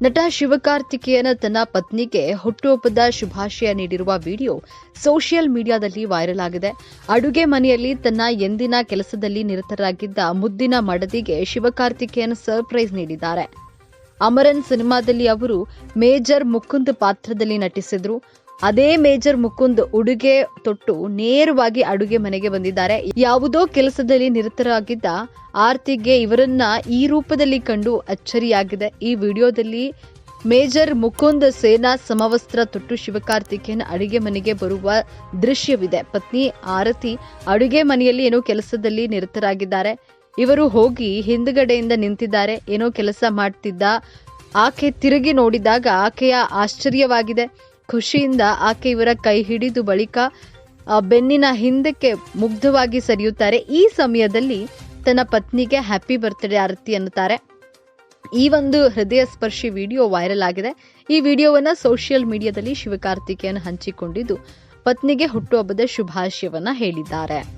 ನಟ ಶಿವಕಾರ್ತಿಕೇಯನ್ ತನ್ನ ಪತ್ನಿಗೆ ಹುಟ್ಟುಹಬ್ಬದ ಶುಭಾಶಯ ನೀಡಿರುವ ವಿಡಿಯೋ ಸೋಷಿಯಲ್ ಮೀಡಿಯಾದಲ್ಲಿ ವೈರಲ್ ಆಗಿದೆ. ಅಡುಗೆ ಮನೆಯಲ್ಲಿ ತನ್ನ ಎಂದಿನ ಕೆಲಸದಲ್ಲಿ ನಿರತರಾಗಿದ್ದ ಮುದ್ದಿನ ಮಡದಿಗೆ ಶಿವಕಾರ್ತಿಕೇಯನ್ ಸರ್ಪ್ರೈಸ್ ನೀಡಿದ್ದಾರೆ. ಅಮರನ್ ಸಿನಿಮಾದಲ್ಲಿ ಅವರು ಮೇಜರ್ ಮುಕುಂದ್ ಪಾತ್ರದಲ್ಲಿ ನಟಿಸಿದ್ರು. ಅದೇ ಮೇಜರ್ ಮುಕುಂದ್ ಉಡುಗೆ ತೊಟ್ಟು ನೇರವಾಗಿ ಅಡುಗೆ ಮನೆಗೆ ಬಂದಿದ್ದಾರೆ. ಯಾವುದೋ ಕೆಲಸದಲ್ಲಿ ನಿರತರಾಗಿದ್ದ ಆರ್ತಿಗೆ ಇವರನ್ನ ಈ ರೂಪದಲ್ಲಿ ಕಂಡು ಅಚ್ಚರಿಯಾಗಿದೆ. ಈ ವಿಡಿಯೋದಲ್ಲಿ ಮೇಜರ್ ಮುಕುಂದ್ ಸೇನಾ ಸಮವಸ್ತ್ರ ತೊಟ್ಟು ಶಿವಕಾರ್ತಿಕೇಯನ್ ಅಡುಗೆ ಮನೆಗೆ ಬರುವ ದೃಶ್ಯವಿದೆ. ಪತ್ನಿ ಆರತಿ ಅಡುಗೆ ಮನೆಯಲ್ಲಿ ಏನೋ ಕೆಲಸದಲ್ಲಿ ನಿರತರಾಗಿದ್ದಾರೆ. ಇವರು ಹೋಗಿ ಹಿಂದುಗಡೆಯಿಂದ ನಿಂತಿದ್ದಾರೆ. ಏನೋ ಕೆಲಸ ಮಾಡ್ತಿದ್ದ ಆಕೆ ತಿರುಗಿ ನೋಡಿದಾಗ ಆಕೆಯ ಆಶ್ಚರ್ಯವಾಗಿದೆ. ಖುಷಿಯಿಂದ ಆಕೆ ಇವರ ಕೈ ಹಿಡಿದು ಬಳಿಕ ಬೆನ್ನಿನ ಹಿಂದಕ್ಕೆ ಮುಗ್ಧವಾಗಿ ಸರಿಯುತ್ತಾರೆ. ಈ ಸಮಯದಲ್ಲಿ ತನ್ನ ಪತ್ನಿಗೆ ಹ್ಯಾಪಿ ಬರ್ತ್ಡೇ ಆರತಿ ಅನ್ನುತ್ತಾರೆ. ಈ ಒಂದು ಹೃದಯ ಸ್ಪರ್ಶಿ ವಿಡಿಯೋ ವೈರಲ್ ಆಗಿದೆ. ಈ ವಿಡಿಯೋವನ್ನ ಸೋಷಿಯಲ್ ಮೀಡಿಯಾದಲ್ಲಿ ಶಿವಕಾರ್ತಿಕೇಯನ್ ಹಂಚಿಕೊಂಡಿದ್ದು ಪತ್ನಿಗೆ ಹುಟ್ಟುಹಬ್ಬದ ಶುಭಾಶಯವನ್ನ ಹೇಳಿದ್ದಾರೆ.